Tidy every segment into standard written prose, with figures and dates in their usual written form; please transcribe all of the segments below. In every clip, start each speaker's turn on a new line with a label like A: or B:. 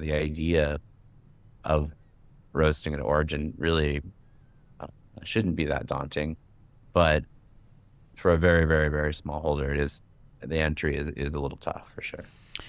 A: The idea of roasting at origin really uh, shouldn't be that daunting, but for a very, very, very small holder, the entry is a little tough for sure.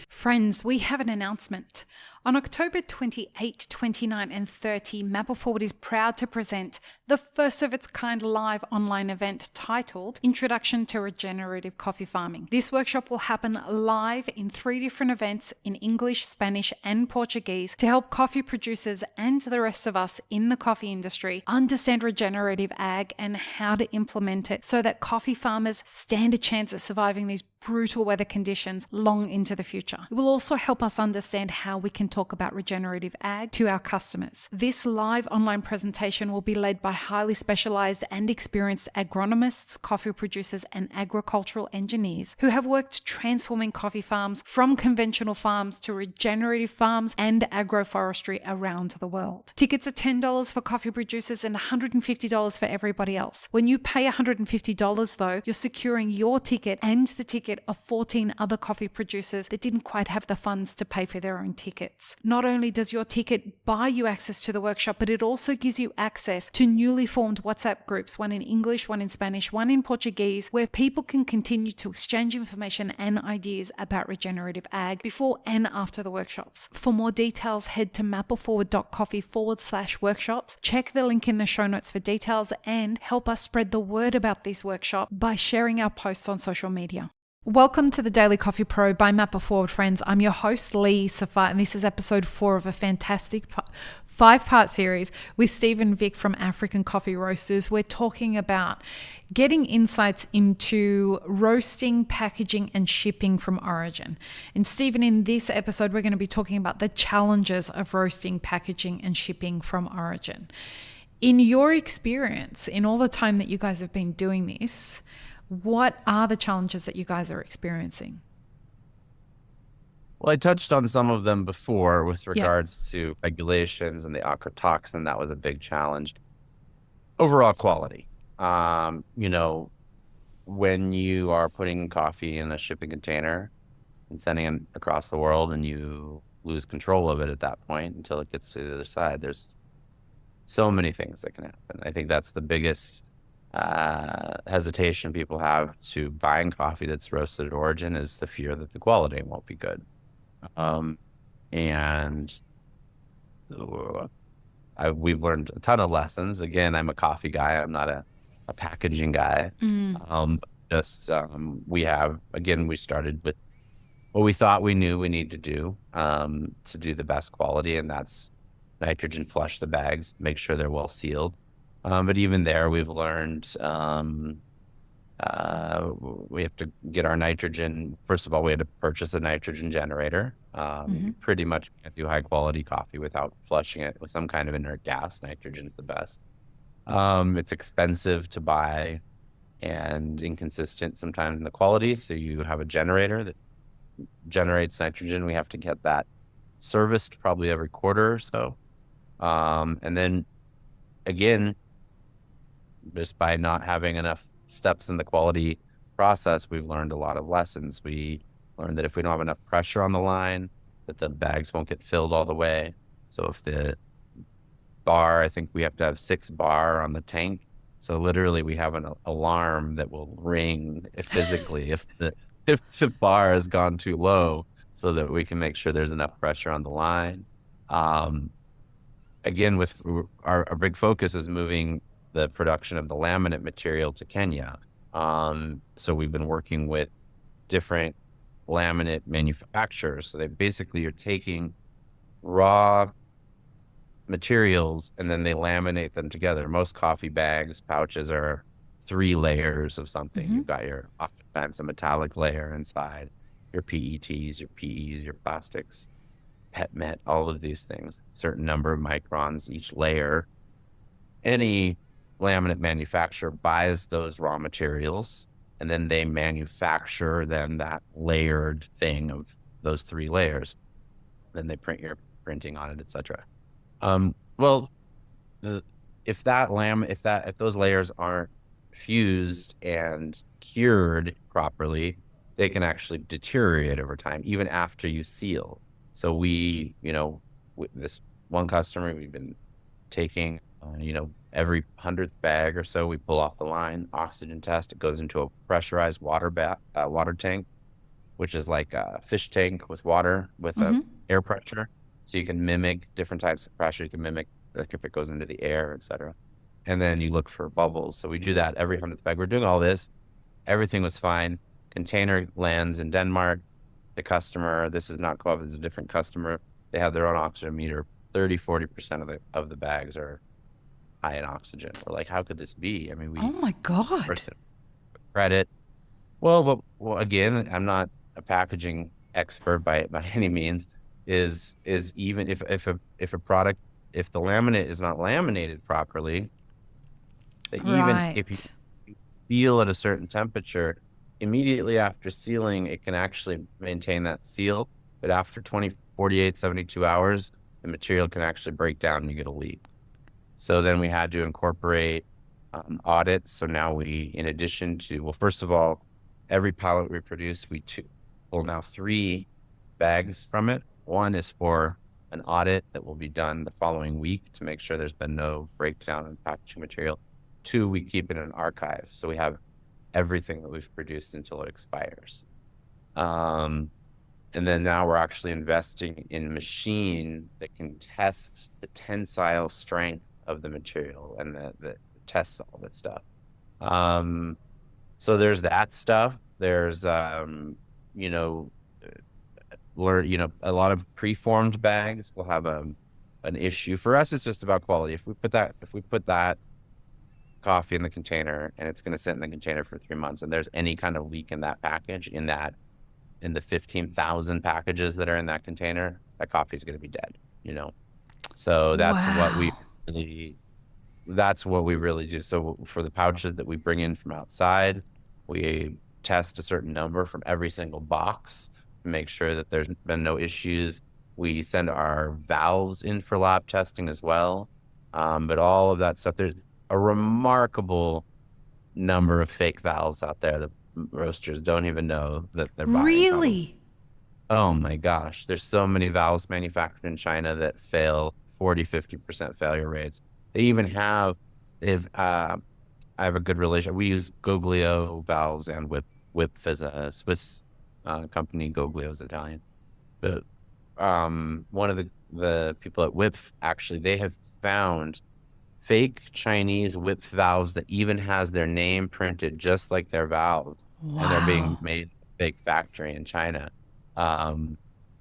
B: Friends, we have an announcement. On October 28, 29, and 30, Maple Forward is proud to present the first of its kind live online event titled Introduction to Regenerative Coffee Farming. This workshop will happen live in 3 different events in English, Spanish, and Portuguese to help coffee producers and the rest of us in the coffee industry understand regenerative ag and how to implement it so that coffee farmers stand a chance at surviving these brutal weather conditions long into the future. It will also help us understand how we can talk about regenerative ag to our customers. This live online presentation will be led by highly specialized and experienced agronomists, coffee producers, and agricultural engineers who have worked transforming coffee farms from conventional farms to regenerative farms and agroforestry around the world. Tickets are $10 for coffee producers and $150 for everybody else. When you pay $150 though, you're securing your ticket and the ticket of 14 other coffee producers that didn't quite have the funds to pay for their own tickets. Not only does your ticket buy you access to the workshop, but it also gives you access to newly formed WhatsApp groups, one in English, one in Spanish, one in Portuguese, where people can continue to exchange information and ideas about regenerative ag before and after the workshops. For more details, head to mapleforward.coffee/workshops. Check the link in the show notes for details and help us spread the word about this workshop by sharing our posts on social media. Welcome to the Daily Coffee Pro by Maple Forward, friends. I'm your host, Lee Safar, and this is episode 4 of a fantastic 5-part series with Stephen Vick from African Coffee Roasters. We're talking about getting insights into roasting, packaging, and shipping from origin. And Stephen, in this episode, we're going to be talking about the challenges of roasting, packaging, and shipping from origin. In your experience, in all the time that you guys have been doing this, what are the challenges that you guys are experiencing?
A: Well, I touched on some of them before with regards to regulations and the ochratoxin. That was a big challenge. Overall quality. When you are putting coffee in a shipping container and sending it across the world and you lose control of it at that point until it gets to the other side, there's so many things that can happen. I think that's the biggest hesitation people have to buying coffee that's roasted at origin is the fear that the quality won't be good. And we've learned a ton of lessons. Again, I'm a coffee guy. I'm not a packaging guy. We started with what we thought we knew we need to do the best quality, and that's nitrogen flush the bags, make sure they're well sealed. But even there, we've learned we have to get our nitrogen. First of all, we had to purchase a nitrogen generator. You pretty much can't do high quality coffee without flushing it with some kind of inert gas. Nitrogen's the best. It's expensive to buy and inconsistent sometimes in the quality. So you have a generator that generates nitrogen. We have to get that serviced probably every quarter or so. And then again, just by not having enough steps in the quality process, we've learned a lot of lessons. We learned that if we don't have enough pressure on the line, that the bags won't get filled all the way. So if the bar, I think we have to have 6 bar on the tank. So literally we have an alarm that will ring physically if the bar has gone too low so that we can make sure there's enough pressure on the line. Again, with our big focus is moving the production of the laminate material to Kenya. So we've been working with different laminate manufacturers. So they basically are taking raw materials and then they laminate them together. Most coffee bags, pouches are 3 layers of something. You've got oftentimes a metallic layer inside, your PETs, your PEs, your plastics, pet met, all of these things, certain number of microns each layer. Any laminate manufacturer buys those raw materials and then they manufacture then that layered thing of those 3 layers. Then they print your printing on it, etc. If those layers aren't fused and cured properly, they can actually deteriorate over time, even after you seal. So this one customer, we've been taking, every 100th bag or so, we pull off the line, oxygen test. It goes into a pressurized water tank, which is like a fish tank with water with a air pressure. So you can mimic different types of pressure. You can mimic like if it goes into the air, etc. And then you look for bubbles. So we do that every 100th bag. We're doing all this. Everything was fine. Container lands in Denmark. The customer, this is not Co-op, it's a different customer. They have their own oxygen meter. 30-40% of the bags are high in oxygen. We're like, how could this be? I mean,
B: Oh my God.
A: first credit. Well, again, I'm not a packaging expert by any means. Is even if a product, if the laminate is not laminated properly, that even if you
B: Right.
A: seal at a certain temperature, immediately after sealing, it can actually maintain that seal. But after 20, 48, 72 hours, the material can actually break down and you get a leak. So then we had to incorporate audits. So now in addition to, well, first of all, every pallet we produce, pull now 3 bags from it. One is for an audit that will be done the following week to make sure there's been no breakdown in packaging material. 2, we keep it in an archive. So we have everything that we've produced until it expires. And then now we're actually investing in a machine that can test the tensile strength of the material and that tests all that stuff. So there's that stuff. There's a lot of preformed bags will have an issue. For us, it's just about quality. If we put that coffee in the container and it's going to sit in the container for 3 months, and there's any kind of leak in that package, in the 15,000 packages that are in that container, that coffee is going to be dead. So that's what we really do. So for the pouches that we bring in from outside, we test a certain number from every single box to make sure that there's been no issues. We send our valves in for lab testing as well. But all of that stuff, there's a remarkable number of fake valves out there that roasters don't even know that they're buying.
B: Really?
A: Oh my gosh. There's so many valves manufactured in China that fail, 40-50% failure rates. They even have, I have a good relation. We use Goglio valves and Whip as a Swiss company. Goglio is Italian. But one of the people at Whip, actually, they have found fake Chinese Whip valves that even has their name printed just like their valves.
B: Wow.
A: And they're being made in a fake factory in China. A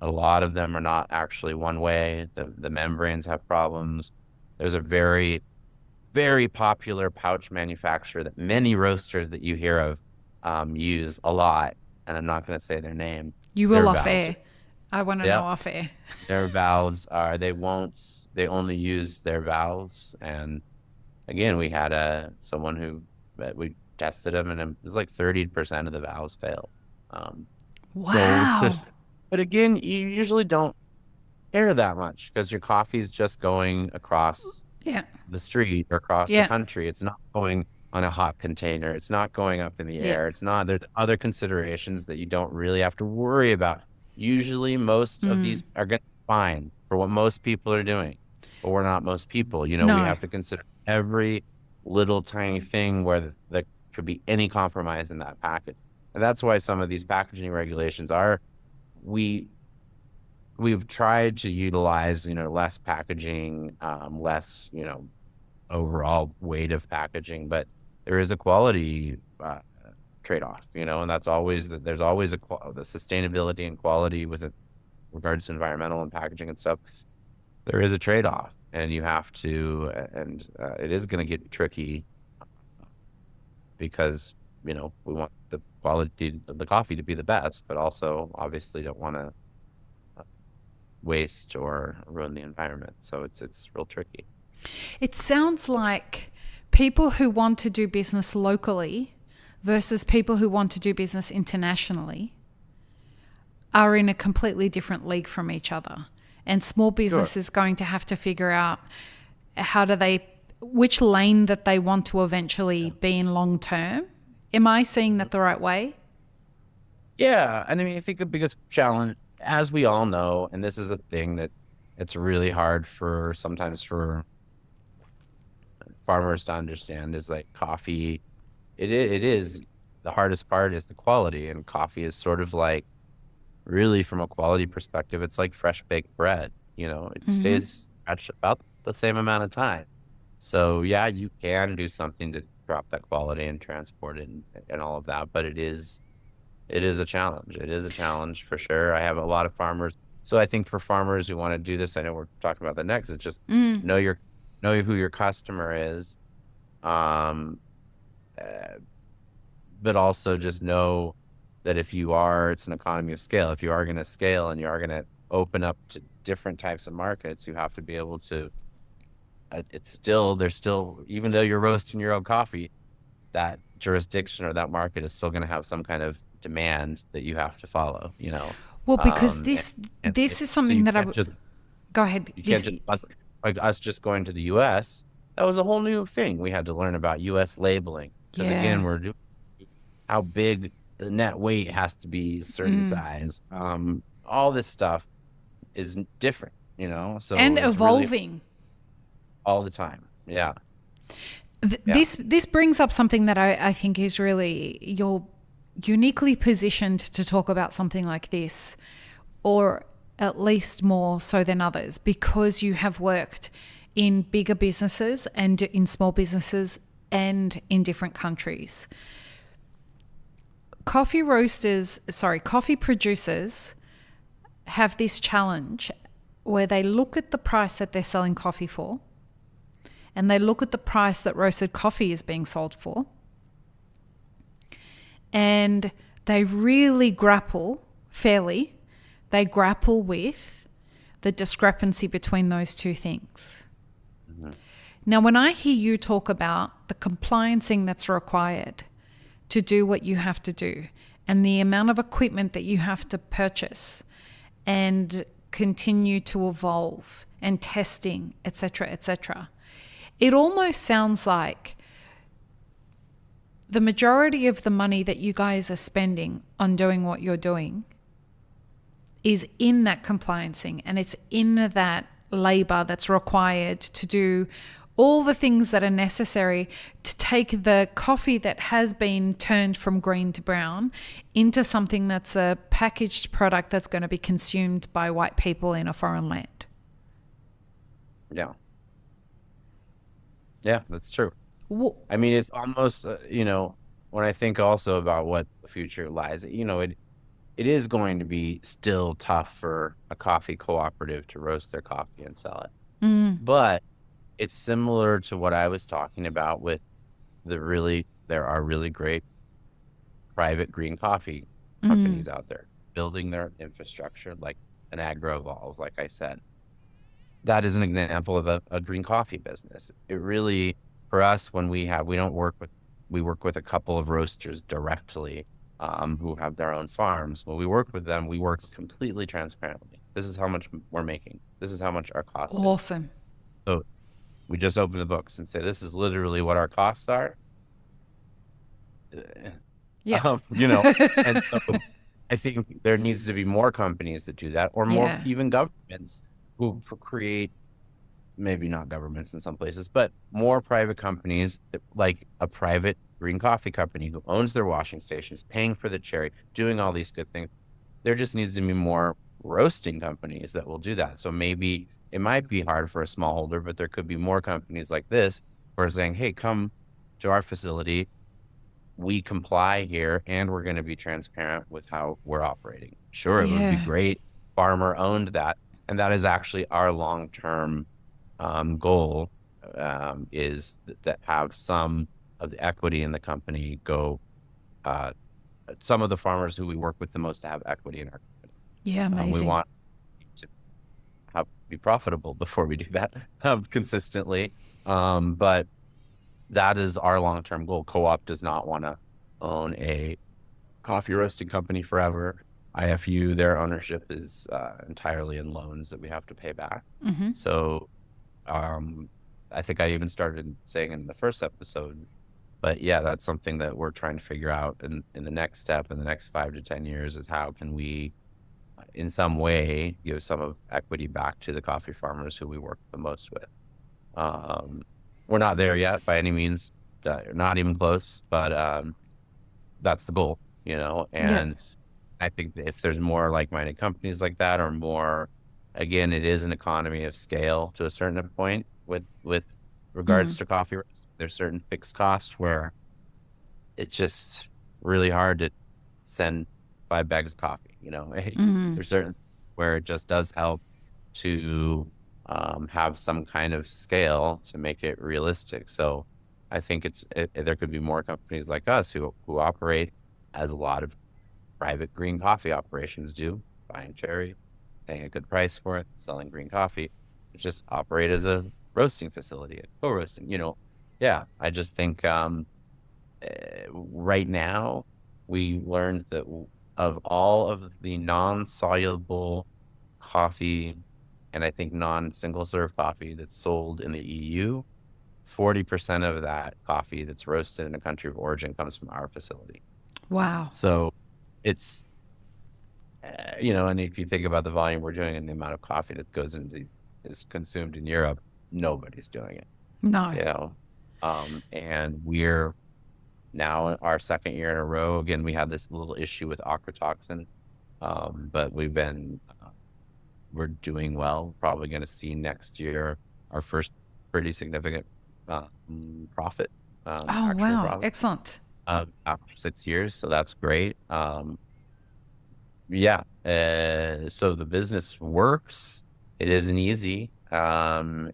A: lot of them are not actually one way. The membranes have problems. There's a very, very popular pouch manufacturer that many roasters that you hear of use a lot. And I'm not going to say their name.
B: You will off air. I want to know off air.
A: Their valves they only use their valves. And again, we had someone we tested them, and it was like 30% of the valves failed.
B: Wow.
A: But again, you usually don't care that much because your coffee is just going across the street or across the country. It's not going on a hot container. It's not going up in the air. It's not, there's other considerations that you don't really have to worry about. Usually most of these are going to be fine for what most people are doing, but we're not most people. We have to consider every little tiny thing where there could be any compromise in that package. And that's why some of these packaging regulations we've tried to utilize, less packaging, less, overall weight of packaging, but there is a quality trade-off, and that's always there's always the sustainability and quality with regards to environmental and packaging and stuff. There is a trade-off, and you have to, and it is going to get tricky because, we want the quality of the coffee to be the best, but also obviously don't want to waste or ruin the environment. So it's real tricky.
B: It sounds like people who want to do business locally versus people who want to do business internationally are in a completely different league from each other. And small business is going to have to figure out which lane that they want to eventually be in long term. Am I seeing that the right way?
A: Yeah. And I mean, I think the biggest challenge as we all know, and this is a thing that it's really hard for sometimes for farmers to understand, is like coffee. It is the hardest part is the quality, and coffee is sort of like really from a quality perspective, it's like fresh baked bread. It
B: Mm-hmm.
A: stays at about the same amount of time. So yeah, you can do something to drop that quality and transport it and all of that, but it is a challenge. It is a challenge for sure. I have a lot of farmers. So I think for farmers who want to do this, I know we're talking about the next, it's just
B: Mm.
A: know your know who your customer is. Um, uh, but also just know that it's an economy of scale. If you are going to scale and you are going to open up to different types of markets, you have to be able to, there's still, even though you're roasting your own coffee, that jurisdiction or that market is still going to have some kind of demand that you have to follow.
B: Well, because
A: And, and
B: this is
A: so
B: something that I would go ahead.
A: you can't just, us just going to the US, that was a whole new thing. We had to learn about US labeling because
B: Yeah.
A: again, we're doing how big the net weight has to be, certain
B: Mm.
A: size. All this stuff is different. So
B: And
A: it's really
B: evolving.
A: all the time. Yeah. Yeah.
B: This brings up something that I think is really you're uniquely positioned to talk about something like this, or at least more so than others, because you have worked in bigger businesses and in small businesses and in different countries. Coffee producers have this challenge where they look at the price that they're selling coffee for, and they look at the price that roasted coffee is being sold for, and they really grapple with the discrepancy between those two things.
A: Mm-hmm.
B: Now, when I hear you talk about the compliancing that's required to do what you have to do, and the amount of equipment that you have to purchase and continue to evolve, and testing, etc., it almost sounds like the majority of the money that you guys are spending on doing what you're doing is in that compliancing, and it's in that labor that's required to do all the things that are necessary to take the coffee that has been turned from green to brown into something that's a packaged product that's going to be consumed by white people in a foreign land.
A: Yeah. Yeah, that's true.
B: Wh-
A: I mean, it's almost, when I think also about what the future lies, it is going to be still tough for a coffee cooperative to roast their coffee and sell it.
B: Mm.
A: But it's similar to what I was talking about with there are really great private green coffee
B: Mm.
A: companies out there building their infrastructure, like an AgroEvolve, like I said. That is an example of a green coffee business. It really, for us, when we work with a couple of roasters directly, who have their own farms. When we work with them, we work completely transparently. This is how much we're making. This is how much our cost is.
B: Awesome.
A: So we just open the books and say, this is literally what our costs are.
B: Yeah.
A: And so I think there needs to be more companies that do that, or more
B: Yeah.
A: even governments who create, maybe not governments in some places, but more private companies like a private green coffee company who owns their washing stations, paying for the cherry, doing all these good things. There just needs to be more roasting companies that will do that. So maybe it might be hard for a smallholder, but there could be more companies like this who are saying, hey, come to our facility. We comply here, and we're going to be transparent with how we're operating. Sure, it would be
B: Yeah.
A: great. Farmer owned that. And that is actually our long-term goal, is that have some of the equity in the company go, uh, some of the farmers who we work with the most to have equity in our company.
B: Yeah.
A: We
B: Amazing.
A: want to be profitable before we do that, consistently. But that is our long-term goal. Co-op does not want to own a coffee roasting company forever. IFU, their ownership is entirely in loans that we have to pay back.
B: Mm-hmm.
A: So I think I even started saying in the first episode, but yeah, that's something that we're trying to figure out in the next step in the next 5 to 10 years is how can we in some way give some of equity back to the coffee farmers who we work the most with. We're not there yet by any means, not even close, but that's the goal,
B: Yeah.
A: and I think that if there's more like-minded companies like that, or more, again, it is an economy of scale to a certain point with regards to coffee. There's certain fixed costs where it's just really hard to send 5 bags of coffee, there's certain where it just does help to have some kind of scale to make it realistic. So I think there could be more companies like us who operate as a lot of private green coffee operations do, buying cherry, paying a good price for it, selling green coffee. Just operate as a roasting facility, co-roasting, Yeah, I just think right now we learned that of all of the non-soluble coffee, and I think non-single serve coffee that's sold in the EU, 40% of that coffee that's roasted in a country of origin comes from our facility.
B: Wow.
A: So it's, and if you think about the volume we're doing and the amount of coffee that is consumed in Europe, nobody's doing it.
B: No.
A: And we're now our second year in a row. Again, we had this little issue with ochratoxin, but we're doing well. Probably going to see next year our first pretty significant profit.
B: Oh, wow.
A: Profit,
B: excellent.
A: after 6 years. So that's great. Yeah. So the business works. It isn't easy. But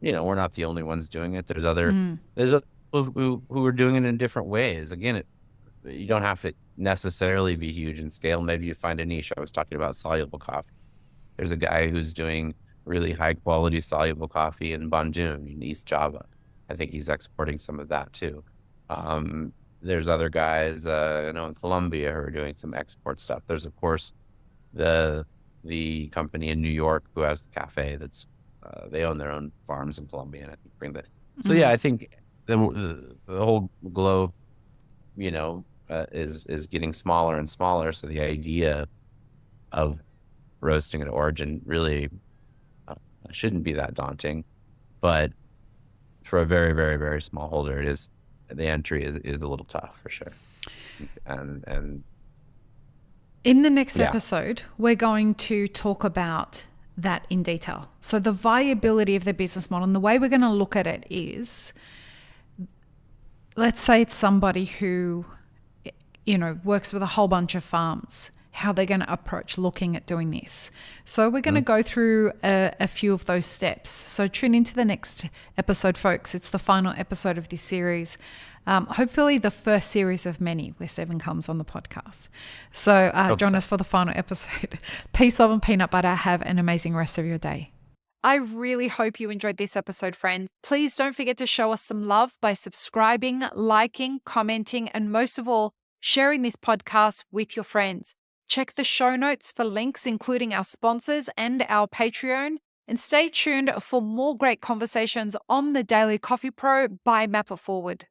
A: we're not the only ones doing it. There's other people who are doing it in different ways. Again, you don't have to necessarily be huge in scale. Maybe you find a niche. I was talking about soluble coffee. There's a guy who's doing really high quality soluble coffee in Bandung in East Java. I think he's exporting some of that too. There's other guys, in Colombia who are doing some export stuff. There's of course the company in New York who has the cafe that's they own their own farms in Colombia, and I think bring that. So yeah, I think the whole globe, is getting smaller and smaller. So the idea of roasting at origin really shouldn't be that daunting, but for a very, very, very small holder, the entry is a little tough for sure. And
B: in the next episode, we're going to talk about that in detail. So the viability of the business model, and the way we're going to look at it is, let's say it's somebody who, works with a whole bunch of farms, how they're going to approach looking at doing this. So we're going to go through a few of those steps. So tune into the next episode, folks. It's the final episode of this series. Hopefully the first series of many where Stephen comes on the podcast. So join us for the final episode. Peace, love, and peanut butter. Have an amazing rest of your day. I really hope you enjoyed this episode, friends. Please don't forget to show us some love by subscribing, liking, commenting, and most of all, sharing this podcast with your friends. Check the show notes for links, including our sponsors and our Patreon. And stay tuned for more great conversations on the Daily Coffee Pro by Map It Forward.